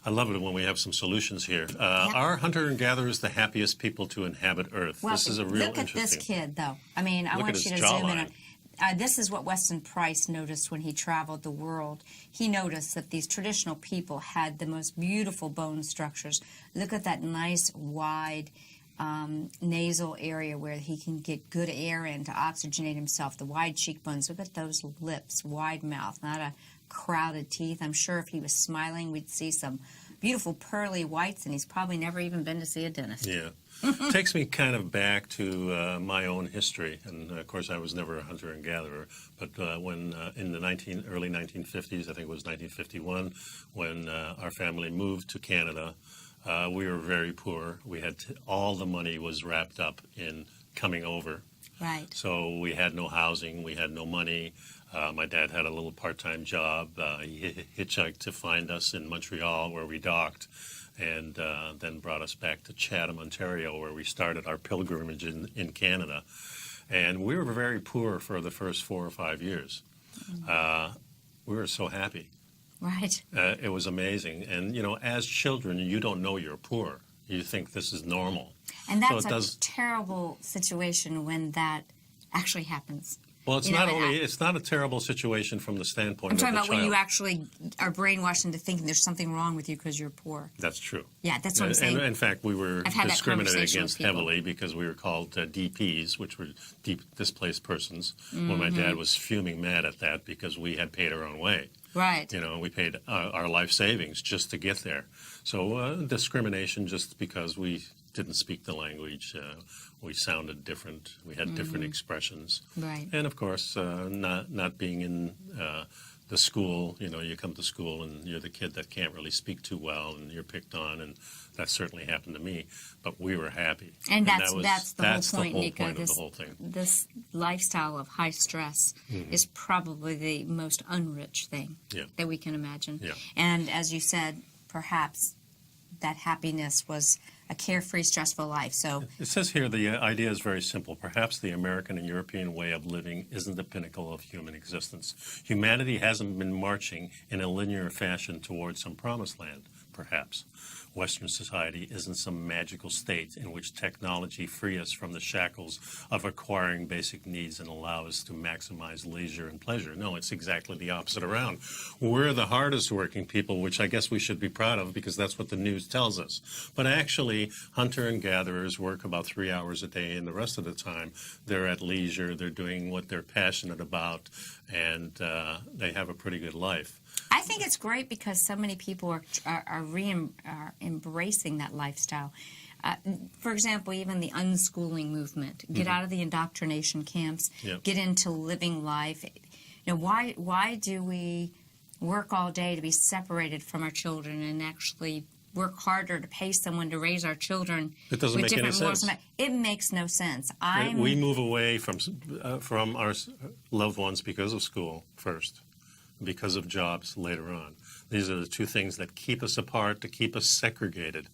I love it when we have some solutions here. Are hunter and gatherers the happiest people to inhabit Earth? Well, this is a real look at this kid, though. I mean, I want you to zoom in. This is what Weston Price noticed when he traveled the world. He noticed that these traditional people had the most beautiful bone structures. Look at that nice, wide nasal area where he can get good air in to oxygenate himself. The wide cheekbones. Look at those lips, wide mouth, not a crowded teeth. I'm sure if he was smiling, we'd see some beautiful pearly whites, and he's probably never even been to see a dentist. Yeah. Takes me kind of back to my own history, and of course I was never a hunter and gatherer, but when in the early 1950s, I think it was 1951, when our family moved to Canada, we were very poor. We had all the money was wrapped up in coming over. Right. So we had no housing, we had no money. My dad had a little part-time job. He hitchhiked to find us in Montreal, where we docked, and then brought us back to Chatham, Ontario, where we started our pilgrimage in Canada. And we were very poor for the first 4 or 5 years. We were so happy. Right. It was amazing. And, you know, as children, you don't know you're poor. You think this is normal. And that's a terrible situation when that actually happens. Well, it's not a terrible situation from the standpoint of the child. I'm talking about when you actually are brainwashed into thinking there's something wrong with you because you're poor. That's true. Yeah, that's what I'm saying. And in fact, we were discriminated against heavily because we were called DPs, which were deep displaced persons. Mm-hmm. Well, my dad was fuming mad at that because we had paid our own way. Right. You know, we paid our life savings just to get there. So discrimination just because we didn't speak the language. We sounded different. We had different expressions. Right. And, of course, not being in the school, you know, you come to school and you're the kid that can't really speak too well and you're picked on, and that certainly happened to me. But we were happy. And that's the whole point, Nico. Point of the whole thing. This lifestyle of high stress is probably the most unrich thing that we can imagine. Yeah. And as you said, perhaps that happiness was a carefree, stressful life. So it says here the idea is very simple. Perhaps the American and European way of living isn't the pinnacle of human existence. Humanity hasn't been marching in a linear fashion towards some promised land, perhaps. Western society isn't some magical state in which technology frees us from the shackles of acquiring basic needs and allow us to maximize leisure and pleasure. No, it's exactly the opposite around. We're the hardest working people, which I guess we should be proud of because that's what the news tells us. But actually, hunter and gatherers work about 3 hours a day, and the rest of the time they're at leisure, they're doing what they're passionate about, and they have a pretty good life. I think it's great because so many people are embracing that lifestyle. For example, even the unschooling movement, get out of the indoctrination camps, get into living life. You know, why do we work all day to be separated from our children and actually work harder to pay someone to raise our children? It doesn't make any sense. It makes no sense. We move away from our loved ones because of school first, because of jobs later on. These are the two things that keep us apart, to keep us segregated.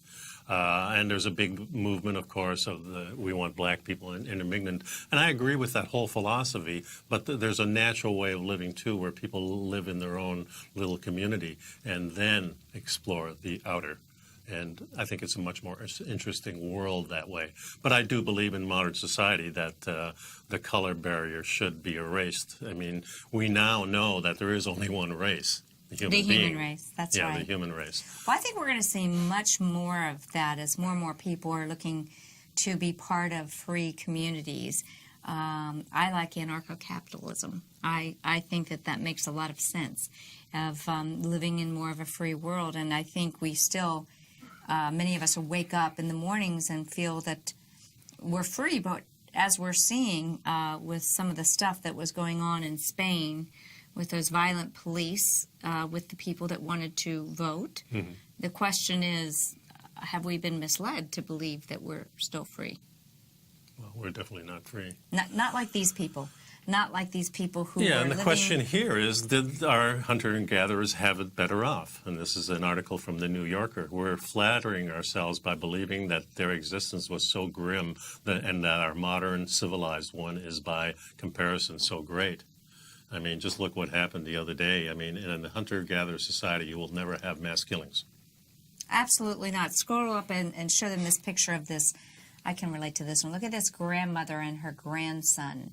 And there's a big movement, of course, of we want black people intermingled. And I agree with that whole philosophy, but there's a natural way of living, too, where people live in their own little community and then explore the outer. And I think it's a much more interesting world that way. But I do believe in modern society that the color barrier should be erased. I mean, we now know that there is only one race, the human race. That's right. Yeah, the human race. Well, I think we're going to see much more of that as more and more people are looking to be part of free communities. I like anarcho-capitalism. I think that makes a lot of sense of living in more of a free world. And I think we still... many of us will wake up in the mornings and feel that we're free, but as we're seeing with some of the stuff that was going on in Spain with those violent police, with the people that wanted to vote, the question is, have we been misled to believe that we're still free? Well, we're definitely not free. Not like these people. Not like these people who Yeah, are and the living... question here is, did our hunter and gatherers have it better off? And this is an article from the New Yorker. We're flattering ourselves by believing that their existence was so grim and that our modern civilized one is by comparison so great. I mean, just look what happened the other day. I mean, in a hunter-gatherer society, you will never have mass killings. Absolutely not. Scroll up and show them this picture of this. I can relate to this one. Look at this grandmother and her grandson.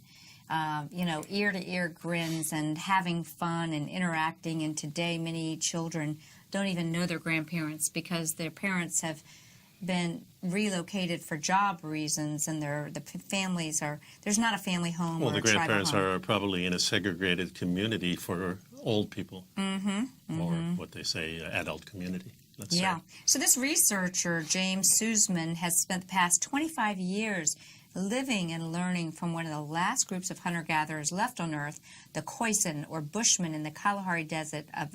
Ear-to-ear grins and having fun and interacting. And today, many children don't even know their grandparents because their parents have been relocated for job reasons, and the families are... There's not a family home or a tribal home. Well, the grandparents are probably in a segregated community for old people, or what they say, adult community. Let's say. So this researcher, James Sussman, has spent the past 25 years living and learning from one of the last groups of hunter-gatherers left on Earth, the Khoisan, or Bushmen, in the Kalahari Desert of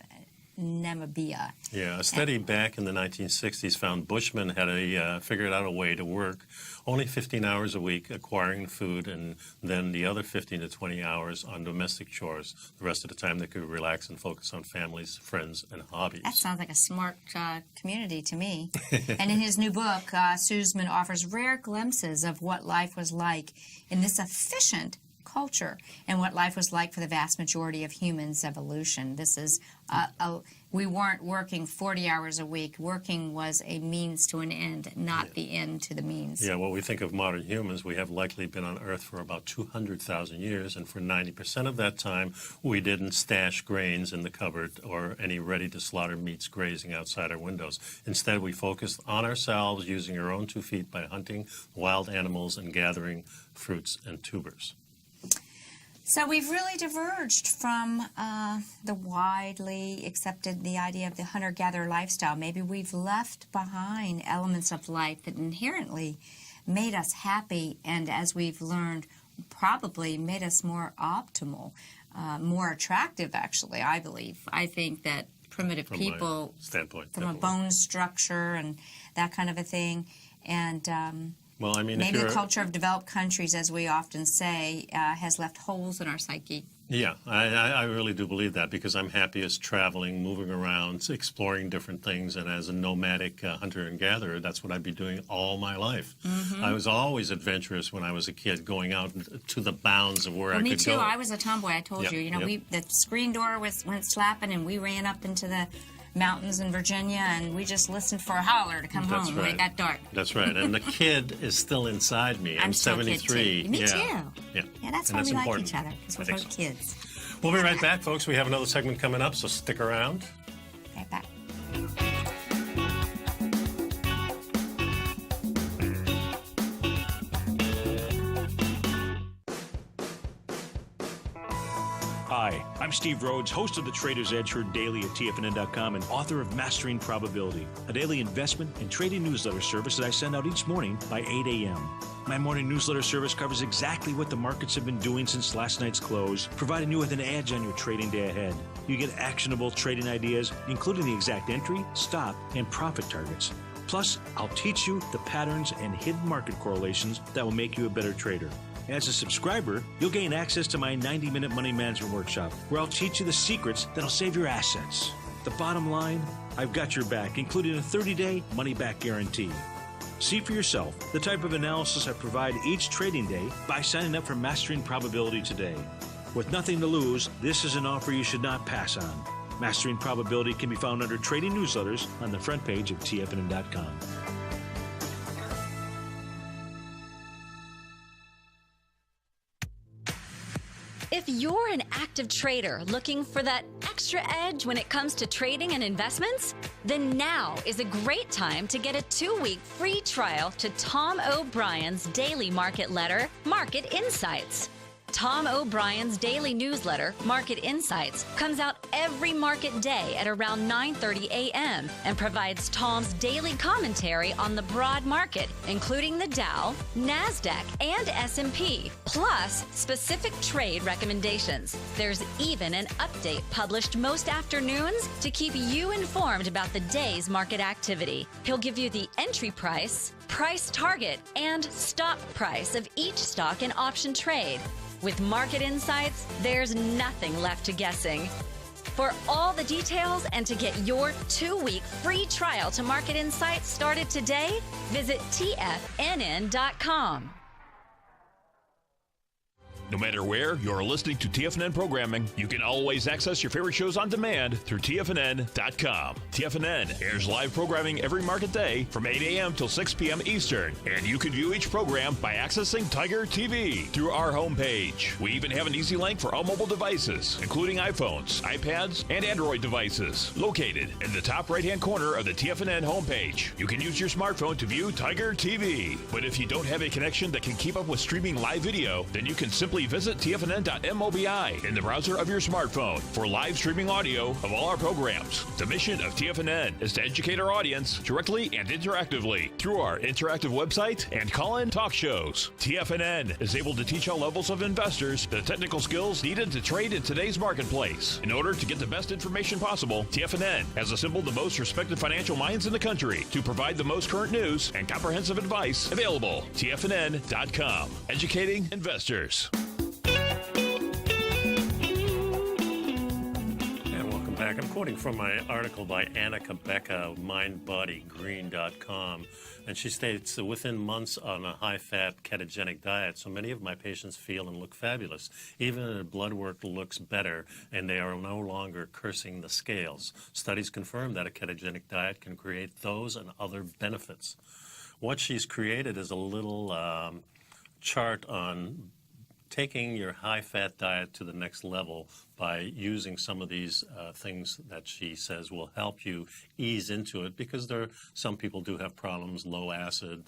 Namibia. Yeah, a study back in the 1960s found Bushmen had figured out a way to work only 15 hours a week acquiring food, and then the other 15 to 20 hours on domestic chores. The rest of the time they could relax and focus on families, friends, and hobbies. That sounds like a smart community to me. And in his new book, Sussman offers rare glimpses of what life was like in this efficient culture and what life was like for the vast majority of humans' evolution. This is we weren't working 40 hours a week. Working was a means to an end, not the end to the means. Yeah, well, we think of modern humans, we have likely been on Earth for about 200,000 years, and for 90% of that time, we didn't stash grains in the cupboard or any ready-to-slaughter meats grazing outside our windows. Instead, we focused on ourselves, using our own 2 feet by hunting wild animals and gathering fruits and tubers. So we've really diverged from the widely accepted, the idea of the hunter-gatherer lifestyle. Maybe we've left behind elements of life that inherently made us happy, and as we've learned, probably made us more optimal, more attractive, actually, I believe. I think that primitive people, from a bone structure and that kind of a thing, and... well, I mean, maybe the culture of developed countries, as we often say, has left holes in our psyche. Yeah, I really do believe that, because I'm happiest traveling, moving around, exploring different things. And as a nomadic hunter and gatherer, that's what I'd be doing all my life. I was always adventurous when I was a kid, going out to the bounds of where I could go. Me too. I was a tomboy. I told you. You know, the screen door went slapping, and we ran up into the mountains in Virginia, and we just listened for a holler to come home when it got dark. That's right. And the kid is still inside me. I'm 73. Me too. Yeah, that's why we like each other, because we're both kids. We'll be right back, folks. We have another segment coming up, so stick around. Right back. Hi, I'm Steve Rhodes, host of The Trader's Edge, heard daily at TFNN.com and author of Mastering Probability, a daily investment and trading newsletter service that I send out each morning by 8 a.m. My morning newsletter service covers exactly what the markets have been doing since last night's close, providing you with an edge on your trading day ahead. You get actionable trading ideas, including the exact entry, stop, and profit targets. Plus, I'll teach you the patterns and hidden market correlations that will make you a better trader. As a subscriber, you'll gain access to my 90-minute money management workshop, where I'll teach you the secrets that'll save your assets. The bottom line, I've got your back, including a 30-day money-back guarantee. See for yourself the type of analysis I provide each trading day by signing up for Mastering Probability today. With nothing to lose, this is an offer you should not pass on. Mastering Probability can be found under Trading Newsletters on the front page of TFNN.com. If you're an active trader looking for that extra edge when it comes to trading and investments, then now is a great time to get a 2-week free trial to Tom O'Brien's daily market letter, Market Insights. Tom O'Brien's daily newsletter, Market Insights, comes out every market day at around 9:30 a.m. and provides Tom's daily commentary on the broad market, including the Dow, NASDAQ, and S&P, plus specific trade recommendations. There's even an update published most afternoons to keep you informed about the day's market activity. He'll give you the entry price, price target, and stop price of each stock and option trade. With Market Insights, there's nothing left to guessing. For all the details and to get your 2-week free trial to Market Insights started today, visit TFNN.com. No matter where you're listening to TFNN programming, you can always access your favorite shows on demand through TFNN.com. TFNN airs live programming every market day from 8 a.m. till 6 p.m. Eastern, and you can view each program by accessing Tiger TV through our homepage. We even have an easy link for all mobile devices, including iPhones, iPads, and Android devices, located in the top right-hand corner of the TFNN homepage. You can use your smartphone to view Tiger TV, but if you don't have a connection that can keep up with streaming live video, then you can simply visit TFNN.mobi in the browser of your smartphone for live streaming audio of all our programs. The mission of TFNN is to educate our audience directly and interactively through our interactive website and call-in talk shows. TFNN is able to teach all levels of investors the technical skills needed to trade in today's marketplace. In order to get the best information possible, TFNN has assembled the most respected financial minds in the country to provide the most current news and comprehensive advice available. TFNN.com, educating investors. I'm quoting from my article by Anna Kabecka of MindBodyGreen.com, and she states that within months on a high-fat ketogenic diet, so many of my patients feel and look fabulous. Even their blood work looks better, and they are no longer cursing the scales. Studies confirm that a ketogenic diet can create those and other benefits. What she's created is a little chart on taking your high-fat diet to the next level by using some of these things that she says will help you ease into it, because some people do have problems, low acid,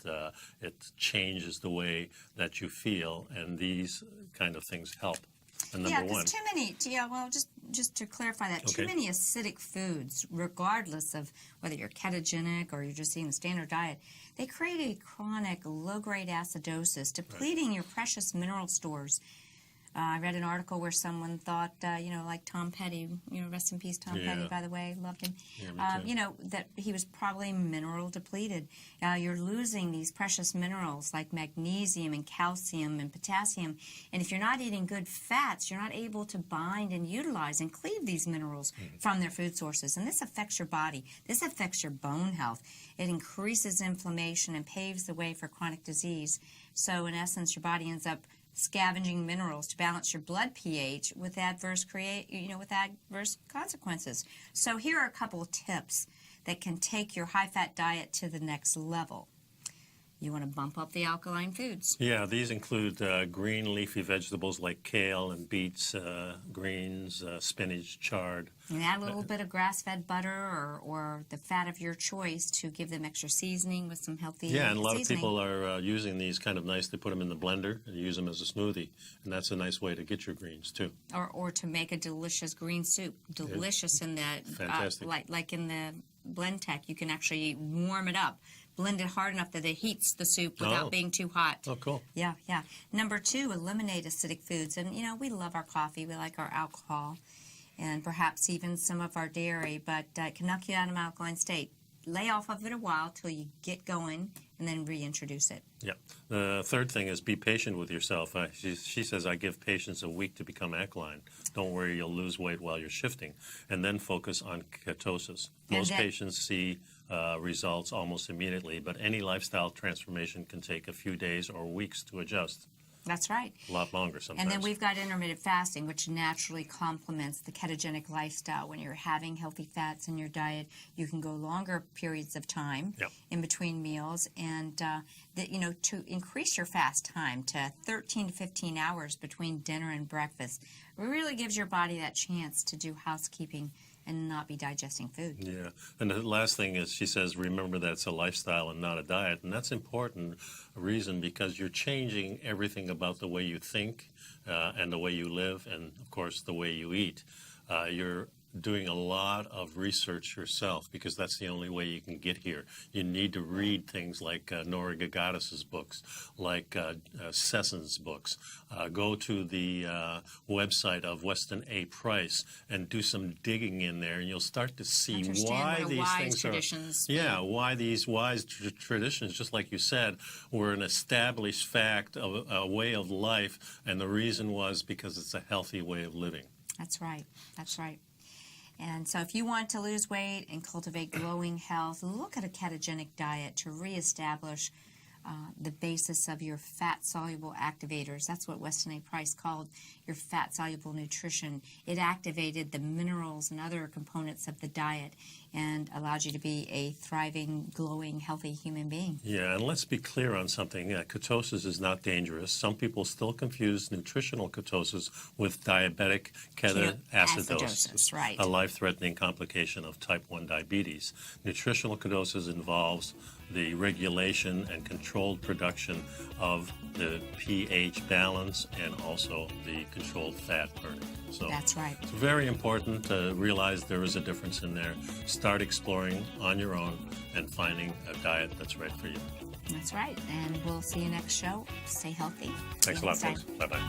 it changes the way that you feel, and these kind of things help. And number one. Too many, just to clarify that, Okay. Too many acidic foods, regardless of whether you're ketogenic or you're just eating a standard diet, they create a chronic low-grade acidosis, depleting your precious mineral stores. I read an article where someone thought, like Tom Petty, rest in peace, Tom Petty, by the way, loved him. Yeah, me too. That he was probably mineral depleted. You're losing these precious minerals like magnesium and calcium and potassium. And if you're not eating good fats, you're not able to bind and utilize and cleave these minerals from their food sources. And this affects your body. This affects your bone health. It increases inflammation and paves the way for chronic disease. So in essence, your body ends up scavenging minerals to balance your blood pH with adverse consequences. So here are a couple of tips that can take your high-fat diet to the next level. You want to bump up the alkaline foods. Yeah, these include green leafy vegetables like kale and beets, greens, spinach, chard. And add a little bit of grass-fed butter or the fat of your choice to give them extra seasoning with some healthy Yeah, and a lot seasoning. of people are using these kind of nice. They put them in the blender and use them as a smoothie. And that's a nice way to get your greens, too. Or to make a delicious green soup. Delicious in that, Fantastic. like in the Blend Tech, you can actually warm it up. Blend it hard enough that it heats the soup without being too hot. Oh, cool. Yeah. Number 2, eliminate acidic foods. And, we love our coffee. We like our alcohol and perhaps even some of our dairy, but it can knock you out of an alkaline state. Lay off of it a while till you get going and then reintroduce it. Yeah. The third thing is be patient with yourself. She says, I give patients a week to become alkaline. Don't worry, you'll lose weight while you're shifting. And then focus on ketosis. Most patients see results almost immediately, but any lifestyle transformation can take a few days or weeks to adjust. That's right. A lot longer sometimes. And then we've got intermittent fasting, which naturally complements the ketogenic lifestyle. When you're having healthy fats in your diet, you can go longer periods of time in between meals, and to increase your fast time to 13 to 15 hours between dinner and breakfast. It really gives your body that chance to do housekeeping and not be digesting food. Yeah. And the last thing is she says, remember that it's a lifestyle and not a diet. And that's important reason because you're changing everything about the way you think and the way you live and, of course, the way you eat. You're doing a lot of research yourself because that's the only way you can get here. You need to read things like Nora Gagatas's books, like Sesson's books. Go to the website of Weston A. Price and do some digging in there, and you'll start to see why these things are. Why these wise traditions, just like you said, were an established fact of a way of life, and the reason was because it's a healthy way of living. That's right. And so if you want to lose weight and cultivate glowing health, look at a ketogenic diet to reestablish the basis of your fat-soluble activators. That's what Weston A. Price called your fat-soluble nutrition. It activated the minerals and other components of the diet and allowed you to be a thriving, glowing, healthy human being. Yeah, and let's be clear on something. Ketosis is not dangerous. Some people still confuse nutritional ketosis with diabetic ketoacidosis, right. A life-threatening complication of type 1 diabetes. Nutritional ketosis involves the regulation and controlled production of the pH balance and also the controlled fat burning. So that's right. It's very important to realize there is a difference in there. Start exploring on your own and finding a diet that's right for you. That's right. And we'll see you next show. Stay healthy. Thanks a lot, folks. Bye-bye.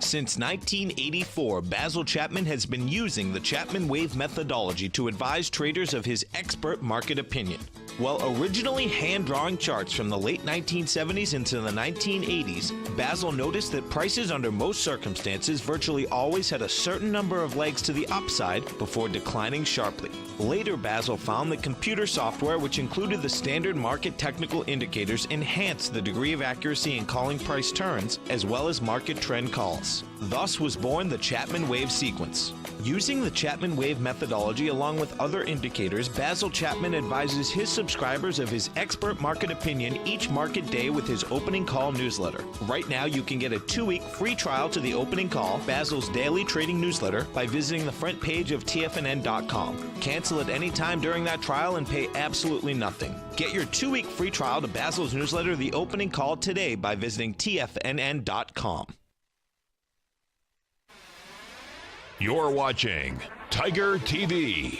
Since 1984, Basil Chapman has been using the Chapman Wave methodology to advise traders of his expert market opinion. While originally hand-drawing charts from the late 1970s into the 1980s, Basil noticed that prices under most circumstances virtually always had a certain number of legs to the upside before declining sharply. Later, Basil found that computer software, which included the standard market technical indicators, enhanced the degree of accuracy in calling price turns, as well as market trend calls. Thus was born the Chapman Wave sequence. Using the Chapman Wave methodology along with other indicators, Basil Chapman advises his subscribers of his expert market opinion each market day with his opening call newsletter. Right now, you can get a 2-week free trial to the opening call, Basil's daily trading newsletter, by visiting the front page of TFNN.com. Cancel at any time during that trial and pay absolutely nothing. Get your 2-week free trial to Basil's newsletter, The Opening Call, today by visiting TFNN.com. You're watching Tiger TV.